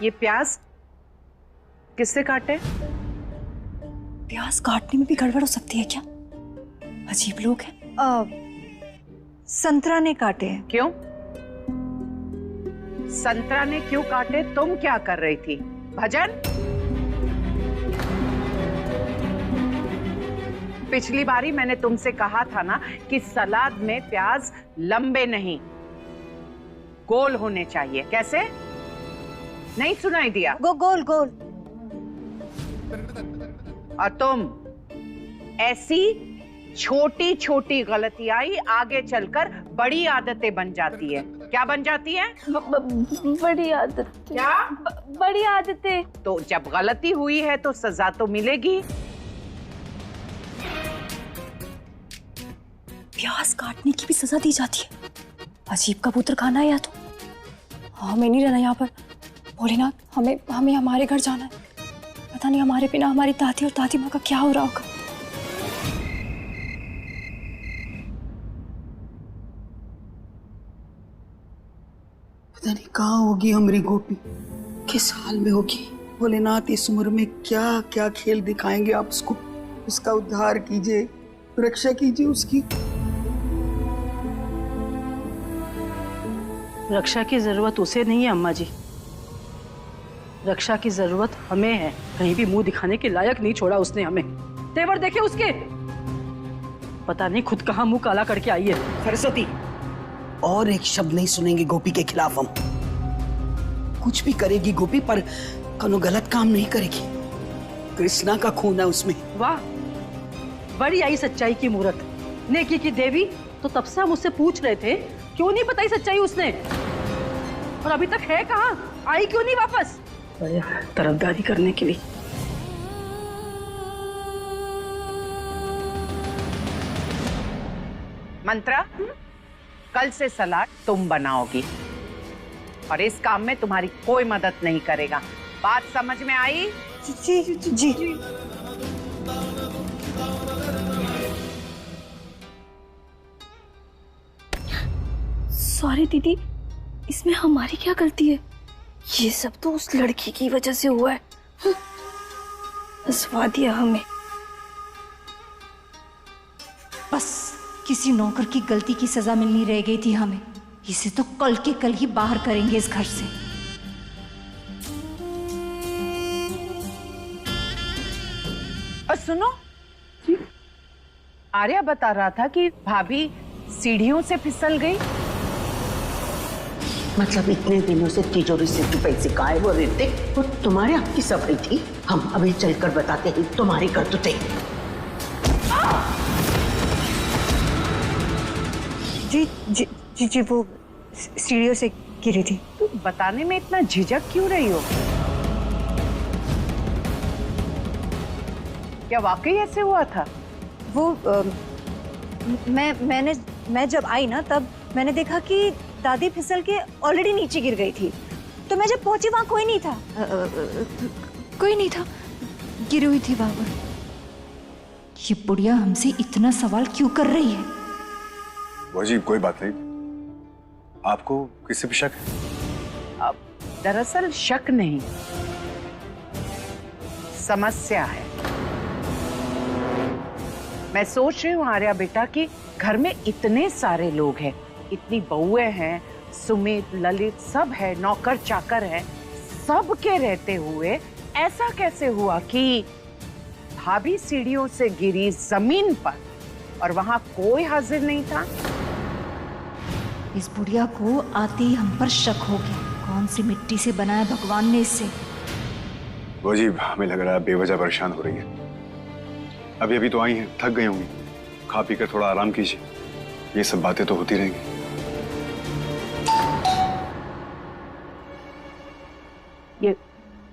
ये प्याज किससे काटे? प्याज काटने में भी गड़बड़ हो सकती है क्या? अजीब लोग हैं। संतरा ने काटे हैं। क्यों? संतरा ने क्यों काटे? तुम क्या कर रही थी? भजन, पिछली बारी मैंने तुमसे कहा था ना कि सलाद में प्याज लंबे नहीं गोल होने चाहिए। कैसे? नहीं सुनाई दिया? गोल गोल। और तुम ऐसी छोटी छोटी गलतियां ही आगे चलकर बड़ी आदतें बन जाती है। क्या बन जाती है? बड़ी आदत। क्या? बड़ी आदतें। तो जब गलती हुई है तो सजा तो मिलेगी। प्याज काटने की भी सजा दी जाती है। अजीब कबूतर खाना है या तो। हमें नहीं रहना यहाँ पर। भोलेनाथ, हमें हमारे घर जाना है। पता नहीं हमारे बिना हमारी दादी और दादी माँ का क्या हो रहा होगा। पता नहीं कहाँ होगी हमारी गोपी, किस हाल में होगी। भोलेनाथ, इस उम्र में क्या क्या खेल दिखाएंगे आप उसको। उसका उद्धार कीजिए, रक्षा कीजिए उसकी। रक्षा की जरूरत उसे नहीं है अम्मा जी, रक्षा की जरूरत हमें है। कहीं भी मुंह दिखाने के लायक नहीं छोड़ा उसने हमें। तेवर देखे उसके, पता नहीं खुद कहाँ मुंह काला करके आई है। सरस्वती, और एक शब्द नहीं सुनेंगे गोपी के खिलाफ हम। कुछ भी करेगी गोपी, पर कोनो गलत काम नहीं करेगी। कृष्णा का खून है उसमें। वाह, बड़ी आई सच्चाई की मूरत, नेकी की देवी। तो तब से हम उससे पूछ रहे थे क्यों नहीं बताई सच्चाई उसने, और अभी तक है कहाँ? आई क्यों नहीं वापस तरफदारी करने के लिए? मंत्रा, कल से सलाद तुम बनाओगी और इस काम में तुम्हारी कोई मदद नहीं करेगा। बात समझ में आई? जी जी जी, जी। सॉरी दीदी, इसमें हमारी क्या गलती है? ये सब तो उस लड़की की वजह से हुआ है। हंसवा दिया हमें। बस किसी नौकर की गलती की सजा मिलनी रह गई थी हमें। इसे तो कल के कल ही बाहर करेंगे इस घर से। और सुनो, आर्या बता रहा था कि भाभी सीढ़ियों से फिसल गई। मतलब इतने दिनों से तिजोरी से जो पैसे गायब हो रहे थे वो तुम्हारे हाथ की सफाई थी। हम अभी चलकर बताते हैं तुम्हारी करतूतें। जी जी जी जी, वो सीढ़ियों से गिरी थी। तो बताने में इतना झिझक क्यों रही हो? क्या वाकई ऐसे हुआ था? वो मैं जब आई ना तब मैंने देखा कि दादी फिसल के ऑलरेडी नीचे गिर गई थी। तो मैं जब पहुंची वहां कोई नहीं था। कोई नहीं था, गिरी हुई थी वहां पर। ये बुढ़िया हमसे इतना सवाल क्यों कर रही है? अजीब, कोई बात नहीं। आपको किसी पे शक है? अब दरअसल शक नहीं, समस्या है। मैं सोच रही हूँ आर्या बेटा कि घर में इतने सारे लोग हैं, इतनी बहुएं हैं, सुमित, ललित सब है, नौकर चाकर है, सब के रहते हुए ऐसा कैसे हुआ कि भाभी सीढ़ियों से गिरी जमीन पर और वहां कोई हाजिर नहीं था? इस बुढ़िया को आते ही हम पर शक हो गया। कौन सी मिट्टी से बनाया भगवान ने इसे? अजीब, हमें लग रहा है बेवजह परेशान हो रही है। अभी अभी तो आई हैं, थक गई होंगी। खा पी कर थोड़ा आराम कीजिए, ये सब बातें तो होती रहेंगी। ये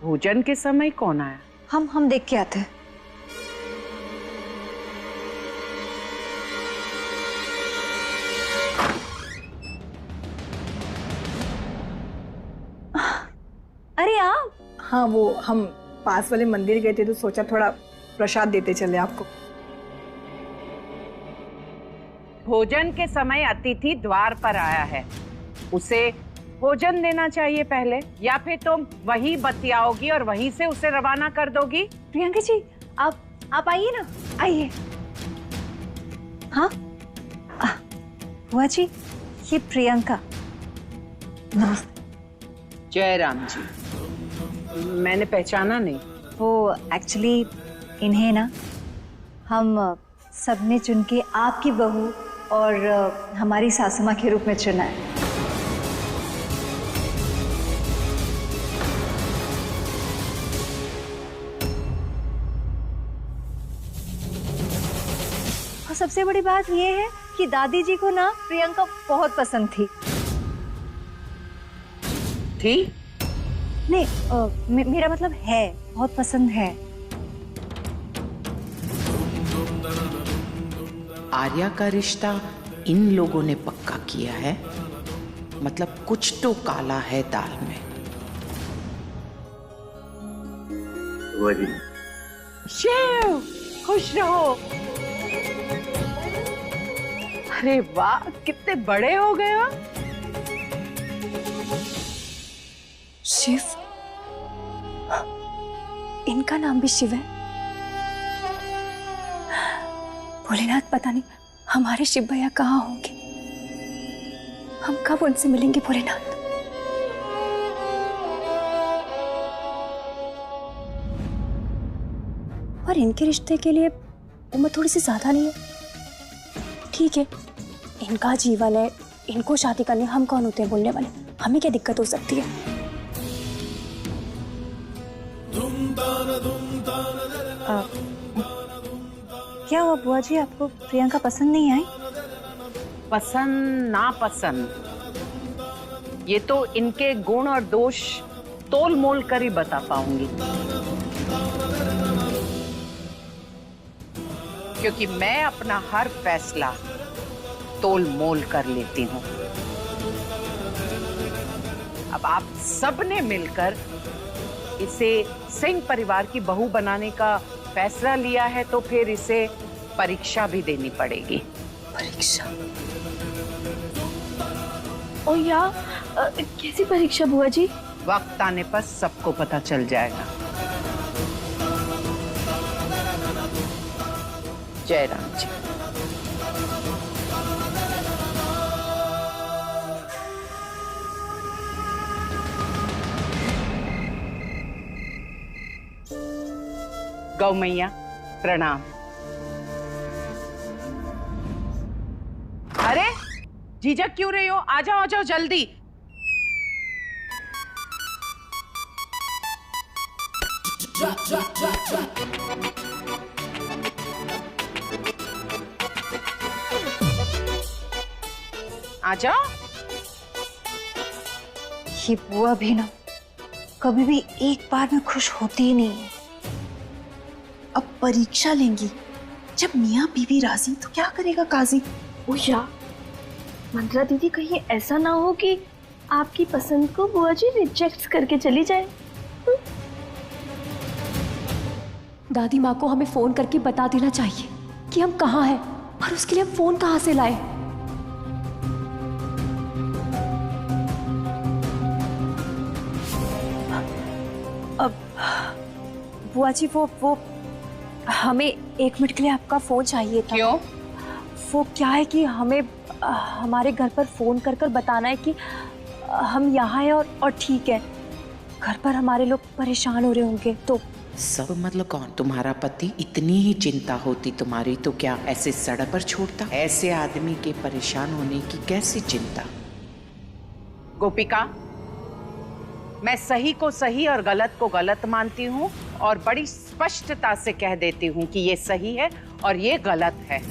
भोजन के समय कौन आया? हम देख के आते हैं। अरे आप? हाँ, वो हम पास वाले मंदिर गए थे तो सोचा थोड़ा प्रसाद देते चले आपको। भोजन के समय अतिथि द्वार पर आया है, उसे भोजन देना चाहिए पहले, या फिर तुम वहीं बतियाओगी और वहीं से उसे रवाना कर दोगी? प्रियंका जी आप आइए ना, आइए। हाँ बुआ जी, ये प्रियंका। नमस्ते। जयराम जी, मैंने पहचाना नहीं। वो एक्चुअली इन्हें ना हम सबने चुन के आपकी बहू और हमारी सासू माँ के रूप में चुना है। और सबसे बड़ी बात ये है कि दादी जी को ना प्रियंका बहुत पसंद थी। नहीं मेरा मतलब है, बहुत पसंद है। आर्या का रिश्ता इन लोगों ने पक्का किया है, मतलब कुछ तो काला है दाल में। शिव, खुश रहो। अरे वाह, कितने बड़े हो गए हो। शिव? इनका नाम भी शिव है? भोलेनाथ, पता नहीं हमारे शिव भैया कहाँ होंगे, हम कब उनसे मिलेंगे भोलेनाथ। और इनके रिश्ते के लिए उम्र थोड़ी सी ज्यादा नहीं है? ठीक है, इनका जीवन है, इनको शादी करनी, हम कौन होते हैं बोलने वाले, हमें क्या दिक्कत हो सकती है। क्या हुआ बुआ जी, आपको प्रियंका पसंद नहीं आई? पसंद ना पसंद, ये तो इनके गुण और दोष तोल मोल कर ही बता पाऊंगी, क्योंकि मैं अपना हर फैसला तोल मोल कर लेती हूँ। अब आप सबने मिलकर इसे सिंह परिवार की बहू बनाने का फैसला लिया है, तो फिर इसे परीक्षा भी देनी पड़ेगी। परीक्षा? ओ या कैसी परीक्षा बुआ जी? वक्त आने पर सबको पता चल जाएगा। जयराम जी, गौ मैया प्रणाम। अरे झिझक क्यों रही हो? आ जाओ आ जाओ जल्दी। आ जाओ। ये बुआ भी ना कभी भी एक बार में खुश होती ही नहीं है। अब परीक्षा लेंगी, जब मियाँ बीवी राजी तो क्या करेगा काजी। ओ या मंत्रा दीदी, कहीं ऐसा ना हो कि आपकी पसंद को बुआ जी रिजेक्ट करके चली जाए। दादी माँ को हमें फोन करके बता देना चाहिए कि हम कहाँ हैं, और उसके लिए हम फोन कहाँ से लाए। अब बुआ जी वो हमें 1 मिनट के लिए आपका फोन चाहिए था। क्यों? वो क्या है कि हमें हमारे घर पर फोन कर कर बताना है कि हम यहाँ हैं और ठीक है। घर पर हमारे लोग परेशान हो रहे होंगे तो। सब मतलब कौन? तुम्हारा पति? इतनी ही चिंता होती तुम्हारी तो क्या ऐसे सड़क पर छोड़ता? ऐसे आदमी के परेशान होने की कैसी चिंता? गोपिका, मैं सही को सही और गलत को गलत मानती हूँ और बड़ी स्पष्टता से कह देती हूँ कि ये सही है और ये गलत है।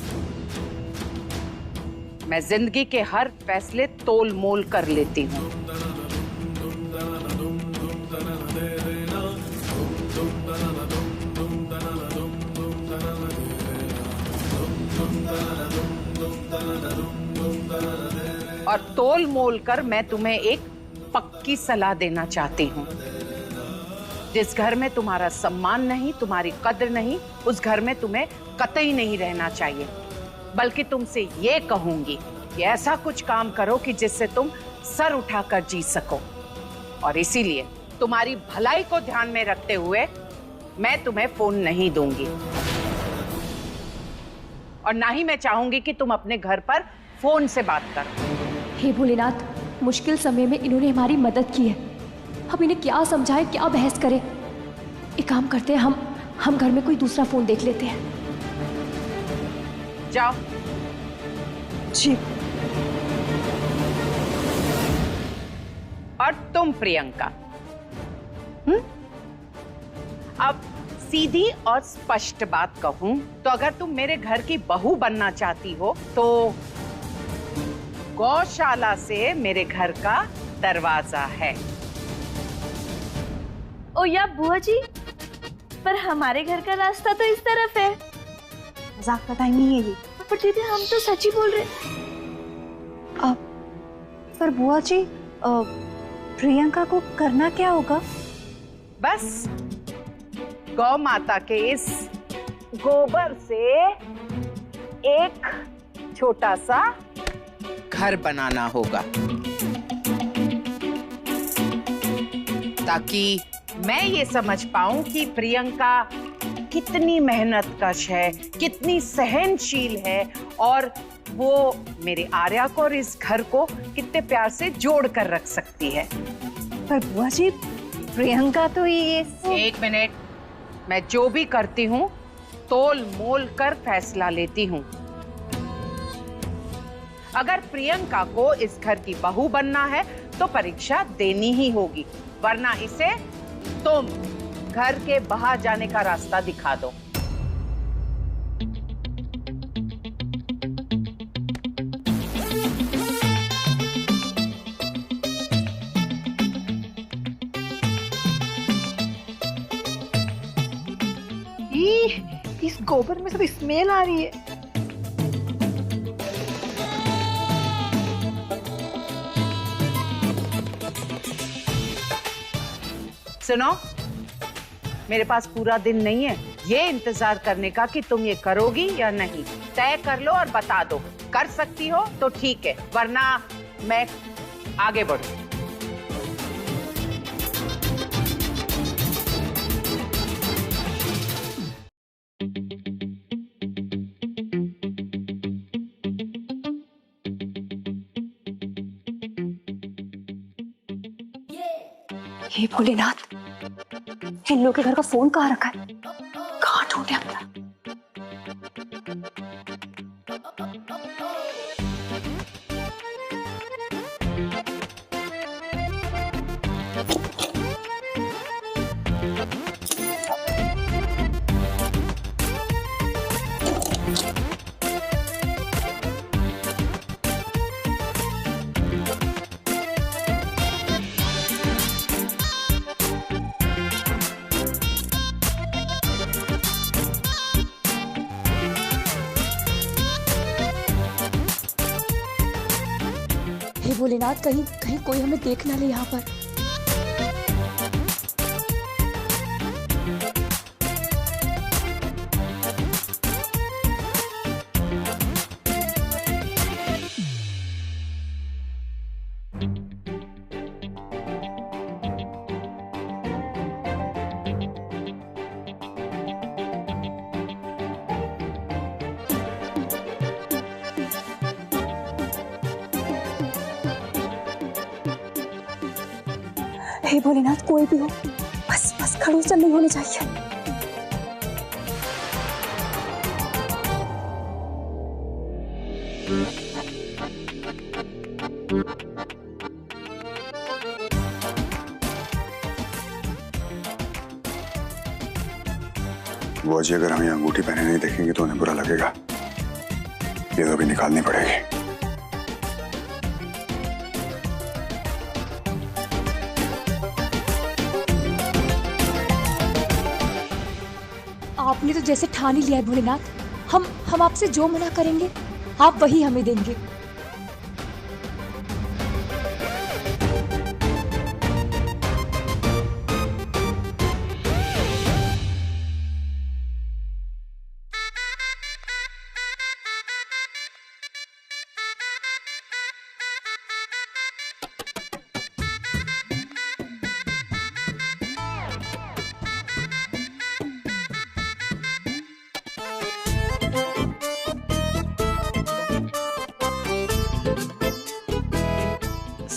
मैं जिंदगी के हर फैसले तोल मोल कर लेती हूँ। और तोल मोल कर मैं तुम्हें एक पक्की सलाह देना चाहती हूँ। जिस घर में तुम्हारा सम्मान नहीं, तुम्हारी कद्र नहीं, उस घर में तुम्हें कतई नहीं रहना चाहिए। बल्कि तुमसे ये कहूंगी कि ऐसा कुछ काम करो कि जिससे तुम सर उठाकर जी सको। और इसीलिए तुम्हारी भलाई को ध्यान में रखते हुए मैं तुम्हें फोन नहीं दूंगी, और ना ही मैं चाहूंगी कि तुम अपने घर पर फोन से बात करो। हे भोलेनाथ, मुश्किल समय में इन्होंने हमारी मदद की है, अब इन्हें क्या समझाएं, क्या बहस करें। एक काम करते हैं, हम घर में कोई दूसरा फोन देख लेते हैं। जाओ। जी। और तुम प्रियंका, अब सीधी और स्पष्ट बात कहूं तो अगर तुम मेरे घर की बहू बनना चाहती हो तो गौशाला से मेरे घर का दरवाजा है। ओ या बुआ जी, पर हमारे घर का रास्ता तो इस तरफ है। मजाक का टाइम नहीं है ये। पर दीदी हम तो सच ही बोल रहे। पर बुआ जी, प्रियंका को करना क्या होगा? बस गौ माता के इस गोबर से एक छोटा सा घर बनाना होगा ताकि मैं ये समझ पाऊं कि प्रियंका कितनी मेहनतकश है, कितनी सहनशील है, और वो मेरे आर्या को और इस घर को कितने प्यार से जोड़ कर रख सकती है। पर बुआ जी, प्रियंका तो ये एक मिनट, मैं जो भी करती हूँ तोल मोल कर फैसला लेती हूँ। अगर प्रियंका को इस घर की बहू बनना है तो परीक्षा देनी ही होगी, वरना इसे तुम घर के बाहर जाने का रास्ता दिखा दो। इस गोबर में सब स्मेल आ रही है। सुनो, मेरे पास पूरा दिन नहीं है ये इंतजार करने का कि तुम ये करोगी या नहीं। तय कर लो और बता दो। कर सकती हो तो ठीक है, वरना मैं आगे बढ़ूं। हे भोलेनाथ, इन लोगों के घर का फोन कहाँ रखा है? कहाँ ढूंढे अपना? हे भोलेनाथ, कहीं कहीं कोई हमें देख ना ले यहाँ पर। हे भोलेनाथ, कोई भी हो, बस बस खड़ूचर नहीं होने चाहिए। वो जी अगर हम ये अंगूठी पहने नहीं देखेंगे तो उन्हें बुरा लगेगा। ये तो अभी निकालनी पड़ेगी। आपने तो जैसे ठान ही लिया है भोलेनाथ, हम आपसे जो मना करेंगे आप वही हमें देंगे।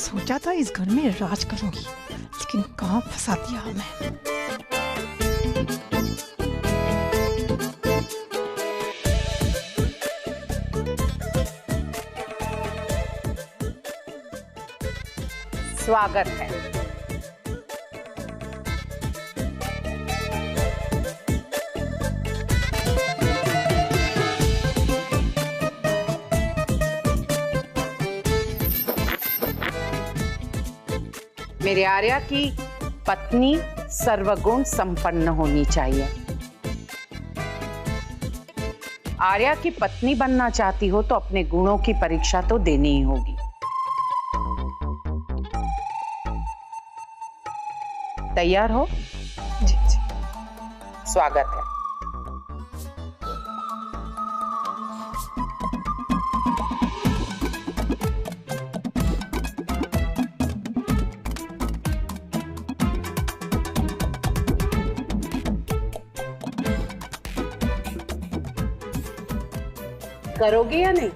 सोचा था इस घर में राज करूंगी, लेकिन कहाँ फंसा दिया हमें। स्वागत है। मेरे आर्या की पत्नी सर्वगुण संपन्न होनी चाहिए। आर्या की पत्नी बनना चाहती हो तो अपने गुणों की परीक्षा तो देनी ही होगी। तैयार हो? जी जी। स्वागत है। करोगे या नहीं?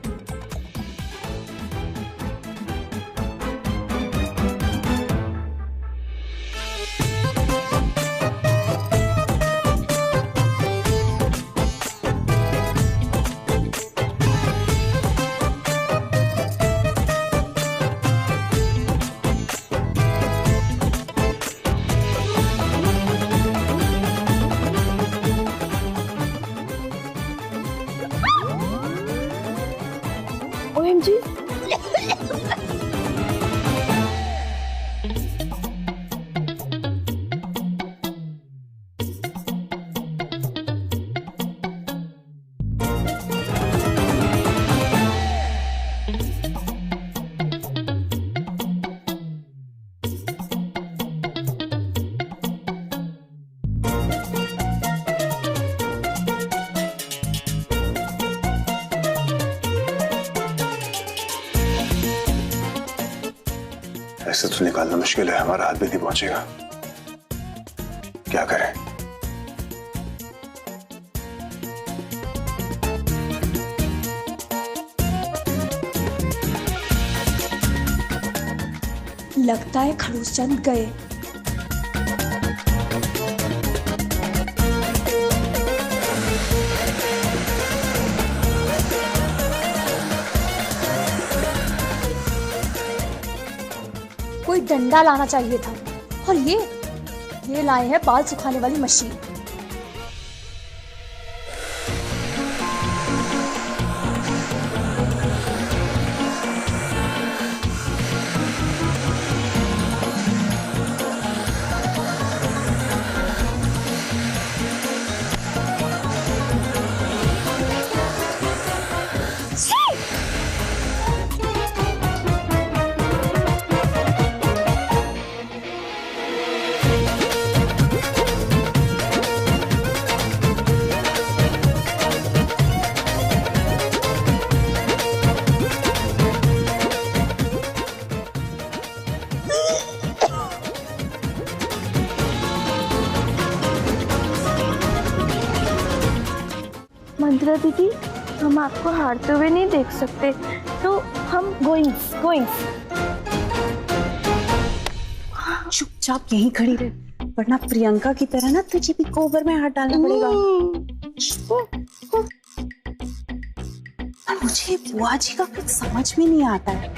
OMG! ऐसे तो निकालना मुश्किल है, हमारा हाथ भी नहीं पहुंचेगा। क्या करें? लगता है खड़ूस चंद गए। कोई डंडा लाना चाहिए था, और ये लाए हैं बाल सुखाने वाली मशीन। मंत्रा दीदी, हम आपको हारते हुए नहीं देख सकते, तो हम गोइंग। चुपचाप यहीं खड़ी रहे, वरना प्रियंका की तरह ना तुझे भी गोबर में हाथ डालना पड़ेगा। मुझे बुआ जी का कुछ समझ में नहीं आता है।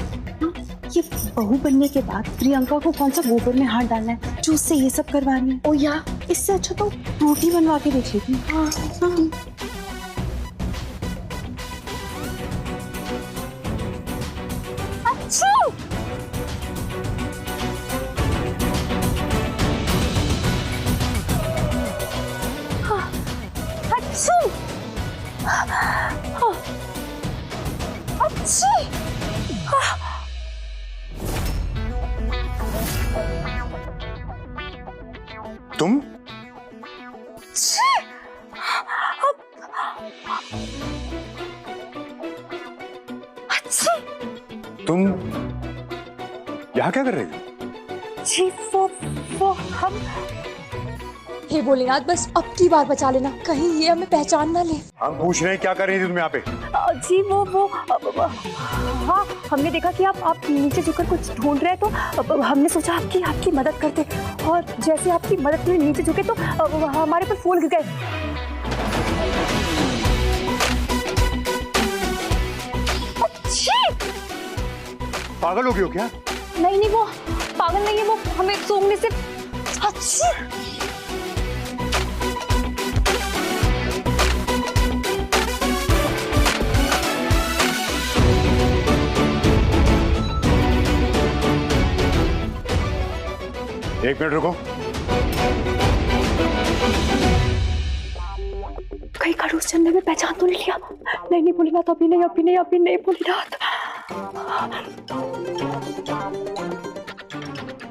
ये बहू बनने के बाद प्रियंका को कौन सा गोबर में हाथ डालना है जो उससे ये सब करवानी है? ओ या इससे अच्छा तो रोटी बनवा के देख लेती हूँ। तुम? तुम यहाँ क्या कर रही हो? जी वो हम। हे भोलेनाथ, बस अब की बार बचा लेना, कहीं ये हमें पहचान ना ले। हम पूछ रहे हैं क्या कर रही थी तुम यहाँ पे? जी वो हाँ, हमने देखा कि आप नीचे झुककर कुछ ढूंढ रहे हैं, तो हमने सोचा आपकी मदद करते, और जैसे आपकी मदद के लिए नीचे झुके तो हमारे पर फूल गिर गए। पागल हो गई हो क्या? नहीं, वो पागल नहीं है, वो हमें सूंघने से अच्छी। एक मिनट रुको। कहीं खड़ूस चंदे में पहचान तो नहीं लिया? नहीं भोलेनाथ, अभी नहीं भोलेनाथ।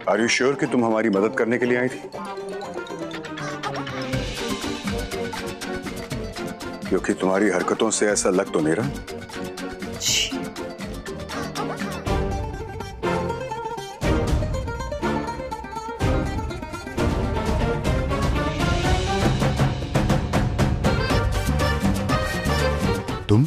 आर यू श्योर कि तुम हमारी मदद करने के लिए आई थी? क्योंकि तुम्हारी हरकतों से ऐसा लग तो नहीं रहा। तुम